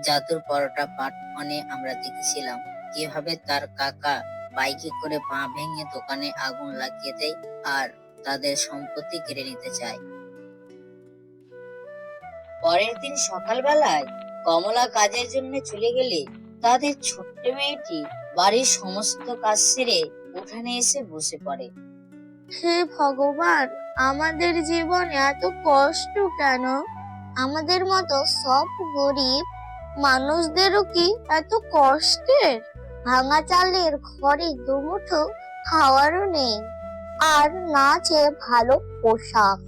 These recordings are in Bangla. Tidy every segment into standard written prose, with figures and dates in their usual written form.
জাদুর পরোটা পাঠ মানে আমরা দেখেছিলাম কিভাবে তার কাকা বাইকে করে পা ভেঙে দোকানে আগুন লাগিয়ে দেয় আর তাদের সম্পত্তি কেড়ে নিতে চায়। পরের দিন সকালবেলায় কমলা কাজের জন্য চলে গেলে তাদের ছোট্ট মেয়েটি বাড়ির সমস্ত কাজ সেরে উঠানে এসে বসে পড়ে। হে ভগবান, আমাদের জীবনে এত কষ্ট কেন? আমাদের মতো সব গরিব মানুষদেরও কি এত কষ্টের? ভাঙা চালের ঘরে দুমুঠো খাওয়ারও নেই, আর না আছে ভালো পোশাক।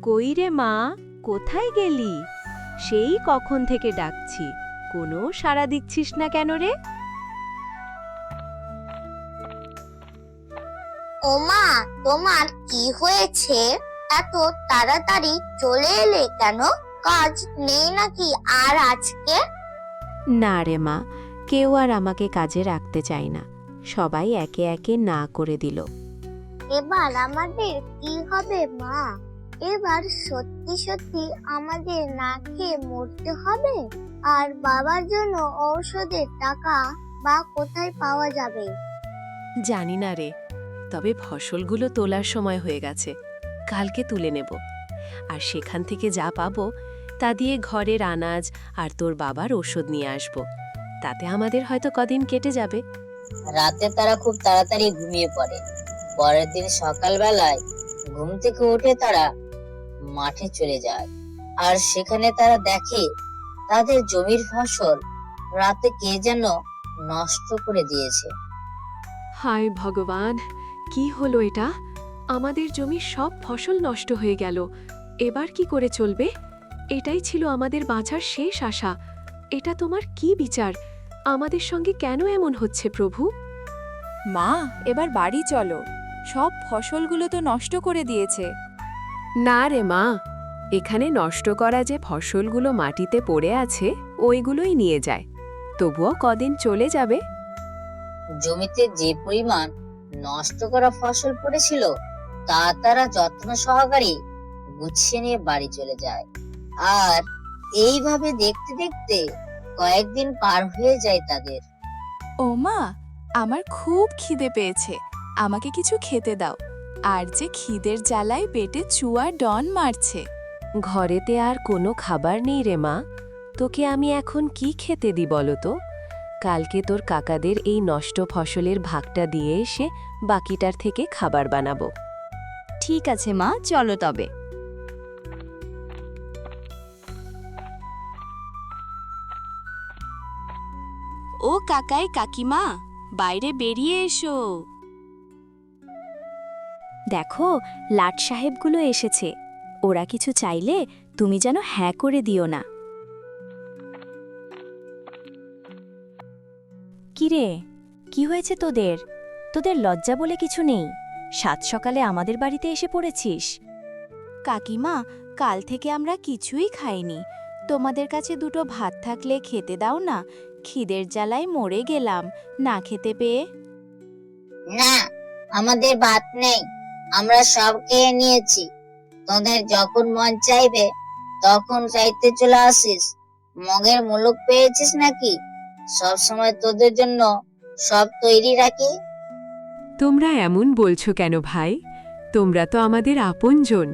কই রে মা, কোথায় গেলি? সেই কখন থেকে ডাকছি, কোনো সাড়া দিচ্ছিস না কেন রে? ওমা, তোমার কি হয়েছে? এত তাড়াতাড়ি চলে এলে কেন? কাজ নেই নাকি আর আজকে? না রে মা, কেউ আর আমাকে কাজে রাখতে চায় না, সবাই একে একে না করে দিল। এবার আমাদের কি হবে মা? এবার সত্যি সত্যি আমাদের না খেয়ে মরতে হবে? আর বাবার জন্য ঔষধের টাকা বা কোথায় পাওয়া যাবে? জানি না রে, তবে ফসলগুলো তোলার সময় হয়ে গেছে, কালকে তুলে নেব। আর সেখান থেকে যা পাবো তা দিয়ে ঘরের আনাজ আর তোর বাবার ওষুধ নিয়ে আসব। তাতে আমাদের হয়তো কদিন কেটে যাবে। রাতে তারা খুব তাড়াতাড়ি ঘুমিয়ে পড়ে। পরের দিন সকালবেলায় ঘুম থেকে উঠে তারা মাঠে চলে যায়, আর সেখানে তারা দেখে তাদের জমির ফসল রাতে কে যেন নষ্ট করে দিয়েছে। হায় ভগবান, কি হলো এটা? আমাদের জমির সব ফসল নষ্ট হয়ে গেল। এবার কি করে চলবে? এটাই ছিল আমাদের বাঁচার শেষ আশা। এটা তোমার কি বিচার? আমাদের সঙ্গে কেন এমন হচ্ছে প্রভু? মা, এবার বাড়ি চলো, সব ফসলগুলো তো নষ্ট করে দিয়েছে। না রে মা, এখানে নষ্ট করা যে ফসলগুলো মাটিতে পড়ে আছে ওইগুলোই নিয়ে যায়, তবুও কদিন চলে যাবে। জমিতে যে পরিমাণ নষ্ট করা ফসল পড়েছিল তা তারা যত্ন সহকারে গুছিয়ে নিয়ে বাড়ি চলে যায়। আর এইভাবে দেখতে দেখতে কয়েকদিন পার হয়ে যায় তাদের। ও মা, আমার খুব খিদে পেয়েছে, আমাকে কিছু খেতে দাও। আর যে খিদের জ্বালায় পেটে চুয়া ডন মারছে। ঘরেতে আর কোনো খাবার নেই রে মা, তোকে আমি এখন কি খেতে দিই বলো তো? কালকে তোর কাকাদের এই নষ্ট ফসলের ভাগটা দিয়ে এসে বাকিটার থেকে খাবার বানাবো। ঠিক আছে মা, চলো তবে। ও কাকাই কাকিমা, বাইরে বেরিয়ে এসো। দেখো, লাট সাহেবগুলো এসেছে। ওরা কিছু চাইলে তুমি যেন হ্যাঁ করে দিও না। কিরে, কি হয়েছে তোদের? তোদের লজ্জা বলে কিছু নেই? সাত সকালে আমাদের বাড়িতে এসে পড়েছিস। কাকিমা, কাল থেকে আমরা কিছুই খাইনি। তোমাদের কাছে দুটো ভাত থাকলে খেতে দাও না, খিদের জ্বালায় মরে গেলাম না খেতে পেয়ে। না, আমাদের ভাত নেই, আমরা সব খেয়ে নিয়েছি। তোদের যখন মন চাইবে তখন চাইতে চলে আসিস। মগের মুলুক পেয়েছিস নাকি? সব সময় তোদের জন্য সব তৈরি রাখি। তোমরা এমন বলছো কেন ভাই? তোমরা তো আমাদের আপনজন,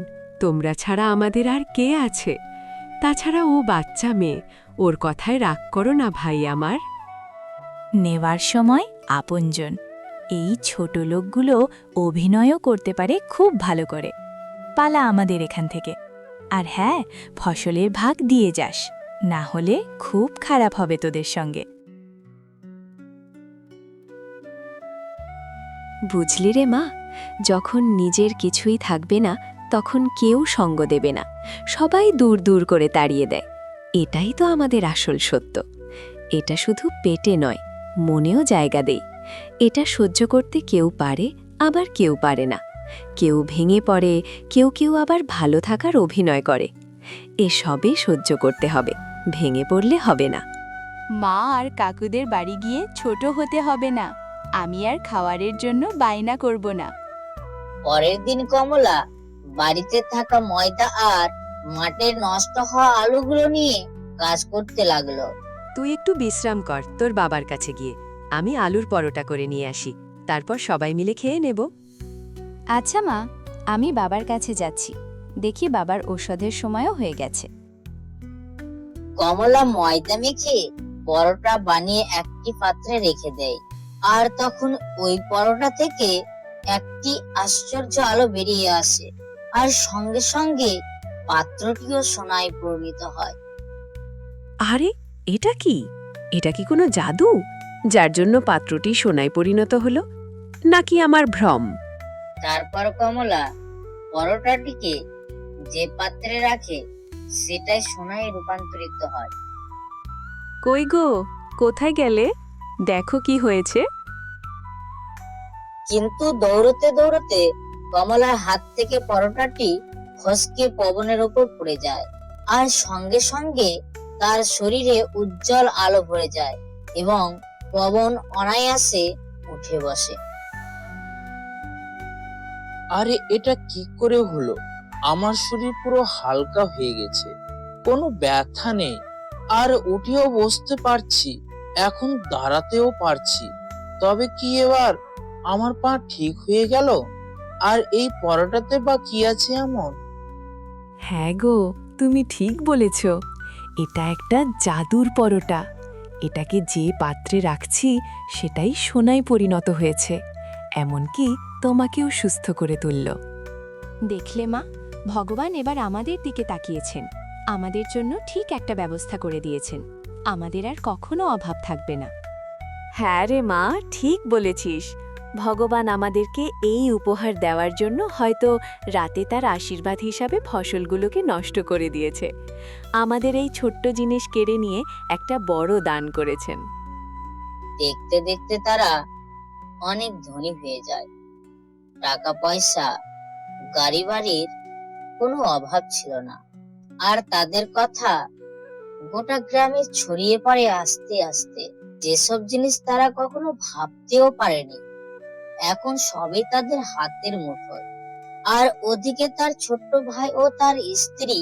তোমরা ছাড়া আমাদের আর কে আছে? তাছাড়া ও বাচ্চা মেয়ে, ওর কথায় রাগ করো না ভাই আমার। নেওয়ার সময় আপনজন, এই ছোট লোকগুলো অভিনয়ও করতে পারে খুব ভালো করে। পালা আমাদের এখান থেকে। আর হ্যাঁ, ফসলের ভাগ দিয়ে যাস, না হলে খুব খারাপ হবে তোদের সঙ্গে। বুঝলি রে মা, যখন নিজের কিছুই থাকবে না তখন কেউ সঙ্গ দেবে না, সবাই দূর দূর করে তাড়িয়ে দেয়। এটাই তো আমাদের আসল সত্য। এটা শুধু পেটে নয়, মনেও জায়গা দেই। এটা সহ্য করতে কেউ পারে, আবার কেউ পারে না। কেউ ভেঙে পড়ে, কেউ কেউ আবার ভালো থাকার অভিনয় করে। এসবে সহ্য করতে হবে, ভেঙে পড়লে হবে না। মা আর কাকুদের বাড়ি গিয়ে ছোট হতে হবে না। আমি আর খাওয়ারের জন্য বায়না করব না। পরের দিন কমলা বাড়িতে থাকা ময়দা আর মাঠের নষ্ট হওয়া আলুগুলো নিয়ে কাজ করতে লাগলো। তুই একটু বিশ্রাম কর তোর বাবার কাছে গিয়ে। আমি আলুর পরোটা করে নিয়ে আসি, তারপর সবাই মিলে খেয়ে নেব। আচ্ছা মা, আমি বাবার কাছে যাচ্ছি। দেখি বাবার ঔষধের সময়ও হয়ে গেছে। কমলা ময়দা মেখে পরোটা বানিয়ে একটি পাত্রে রেখে দেয়, আর তখন ওই পরোটা থেকে একটি আশ্চর্য আলো বেরিয়ে আসে, আর সঙ্গে সঙ্গে পাত্রটিও সোনায় পরিণত হয়। আরে এটা কি? এটা কি কোনো জাদু, যার জন্য পাত্রটি সোনায় পরিণত হলো? নাকি আমার ভ্রম? তারপর কমলা পরোটাটিকে যে পাত্রে রাখে সেটাই সোনায় রূপান্তরিত হয়। কই গো, কোথায় গেলে? দেখো কি হয়েছে। কিন্তু দৌড়তে দৌড়তে কমলার হাত থেকে পরোটাটি ফসকে পবনের উপর পড়ে যায়, আর সঙ্গে সঙ্গে তার শরীরে উজ্জ্বল আলো ভরে যায় এবং পবন অনায়াসে উঠে বসে। আরে এটা কি করে হলো? আমার শরীর পুরো হালকা হয়ে গেছে, কোনো ব্যথা নেই, আর উঠেও বসতে পারছি, এখন দাঁড়াতেও পারছি। তবে কি এবার আমার পা ঠিক হয়ে গেল? আর এই পরোটাতে বা কি আছে এমন? হ্যাঁ গো, তুমি ঠিক বলেছ। এটা একটা জাদুর পরোটা। এটাকে যে পাত্রে রাখছি সেটাই সোনায় পরিণত হয়েছে, এমনকি তোমাকেও সুস্থ করে তুলল। দেখলে মা, ভগবান এবার আমাদের দিকে তাকিয়েছেন, আমাদের জন্য ঠিক একটা ব্যবস্থা করে দিয়েছেন। আমাদের আর কখনো অভাব থাকবে না। হ্যাঁ রে মা, ঠিক বলেছিস। ভগবান আমাদেরকে এই উপহার দেওয়ার জন্য হয়তো রাতে তার আশীর্বাদ হিসাবে ফসলগুলোকে নষ্ট করে দিয়েছে। আমাদের এই ছোট্ট জিনিস কেড়ে নিয়ে একটা বড় দান করেছেন। দেখতে দেখতে তারা অনেক ধনী হয়ে যায়। টাকা পয়সা, গাড়ি বাড়ির কোনো অভাব ছিল না, আর তাদের কথা গোটা গ্রামে ছড়িয়ে পড়ে আস্তে আস্তে। যেসব জিনিস তারা কখনো ভাবতেও পারেনি এখন সবই তাদের হাতের মুঠোয়। আর ওদিকে তার ছোট্ট ভাই ও তার স্ত্রী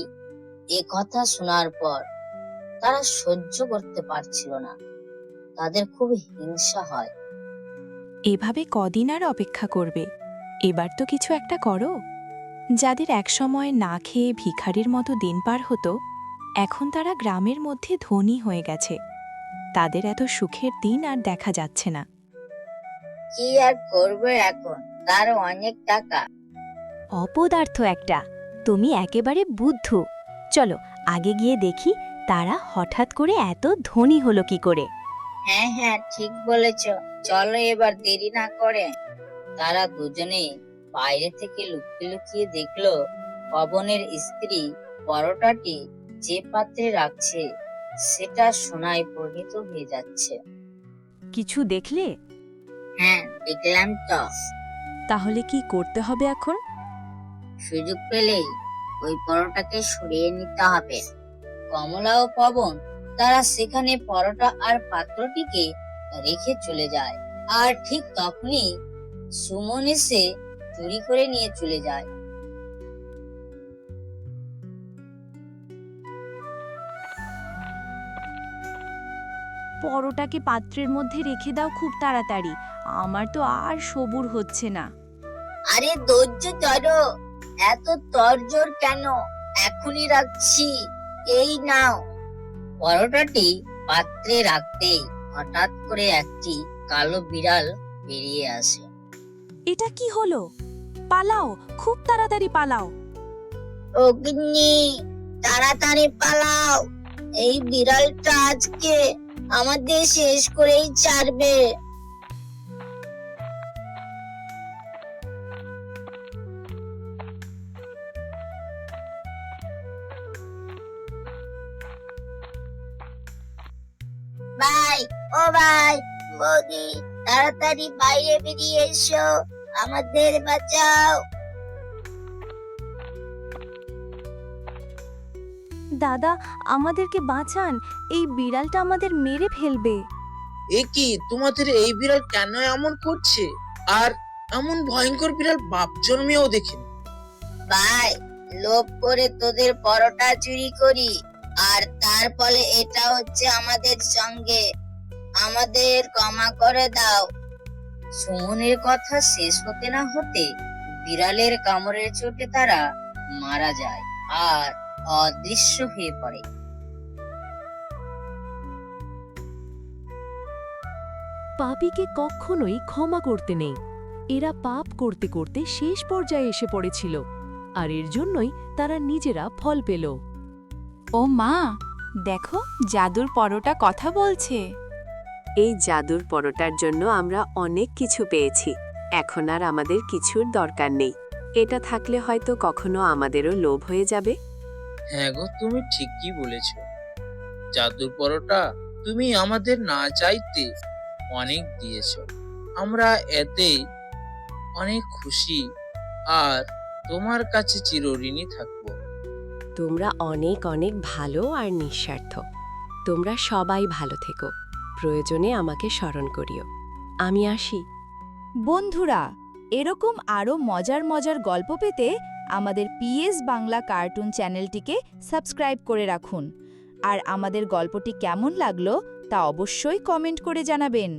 এ কথা শোনার পর তারা সহ্য করতে পারছিল না, তাদের খুব হিংসা হয়। এভাবে কদিন আর অপেক্ষা করবে? এবার তো কিছু একটা করো। যাদের একসময় না খেয়ে ভিখারির মতো দিন পার হতো, এখন তারা গ্রামের মধ্যে ধনী হয়ে গেছে। তাদের এত সুখের দিন আর দেখা যাচ্ছে না। কি আর করবে, এখন তার অনেক টাকা। অপদার্থ একটা, তুমি একেবারে বুদ্ধু। চলো আগে গিয়ে দেখি তারা হঠাৎ করে এত ধনী হলো কি করে। হ্যাঁ হ্যাঁ, ঠিক বলেছ, চলো এবার দেরি না করে। তারা দুজনে বাইরে থেকে লুকিয়ে লুকিয়ে দেখলো পবনের স্ত্রী পরোটাটি যে পাত্রে রাখছে সেটা সোনায় পরিণত হয়ে যাচ্ছে। কিছু দেখলে? হ্যাঁ দেখলাম তো। তাহলে কি করতে হবে এখন? সুযোগ পেলেই ওই পরোটাকে সরিয়ে নিতে হবে। কমলা ও পবন তারা সেখানে পরোটা আর পাত্রটিকে রেখে চলে যায়, আর ঠিক তখনই সুমন এসে চুরি করে নিয়ে চলে যায়। পরোটাকে পাত্রের মধ্যে রেখে দাও খুব তাড়াতাড়ি, আমার তো আর সবুর হচ্ছে না। আরে ধৈর্য ধরো, এত তরজোর কেন, এখনই রাখছি, এই নাও। পরোটাটি পাত্রে রাখতেই হঠাৎ করে একটি কালো বিড়াল বেরিয়ে আসে। এটা কি হলো? পালাও, খুব তাড়াতাড়ি পালাও। অগ্নি, তাড়াতাড়ি পালাও, এই বিড়ালটা আজকে আমাদের শেষ করেই ছাড়বে। ভাই, ও ভাই, বৌদি, তাড়াতাড়ি বাইরে বেরিয়ে এসো, আমাদের বাঁচাও। দাদা, আমাদেরকে বাঁচান, এই বিড়ালটা আমাদের মেরে ফেলবে। এ কি, তোমাদের এই বিড়াল কেন এমন করছে? আর এমন ভয়ঙ্কর বিড়াল বাপ জন্মেও দেখিনি। ভাই, লোভ করে তোদের পরোটা চুরি করি, আর তার ফলে এটা হচ্ছে আমাদের সঙ্গে। আমাদের ক্ষমা করে দাও। সুমনের কথা শেষ হতে না হতে বিড়ালের কামড়ের চোটে তারা মারা যায় আর অদৃশ্য হয়ে পড়ে। পাপীকে কখনোই ক্ষমা করতে নেই। এরা পাপ করতে করতে শেষ পর্যায়ে এসে পড়েছিল, আর এর জন্যই তারা নিজেরা ফল পেল। ও মা, দেখো জাদুর পরোটা কথা বলছে। এই জাদুর পরোটার জন্য আমরা অনেক কিছু পেয়েছি। এখন আর আমাদের কিছুর দরকার নেই। এটা থাকলে হয়তো কখনো আমাদেরও লোভ হয়ে যাবে। হ্যাঁ গো, তুমি ঠিকই বলেছ। জাদুর পরোটা তুমি আমাদের না চাইতে অনেক দিয়েছ। আমরা এতে অনেক খুশি আর তোমার কাছে চিরঋণী থাকবো। তোমরা অনেক অনেক ভালো আর নিঃস্বার্থ। তোমরা সবাই ভালো থেকো। প্রয়োজনে আমাকে স্মরণ করিও। আমি আসি। বন্ধুরা, এরকম আরও মজার মজার গল্প পেতে আমাদের পিএস বাংলা কার্টুন চ্যানেলটিকে সাবস্ক্রাইব করে রাখুন। আর আমাদের গল্পটি কেমন লাগলো তা অবশ্যই কমেন্ট করে জানাবেন।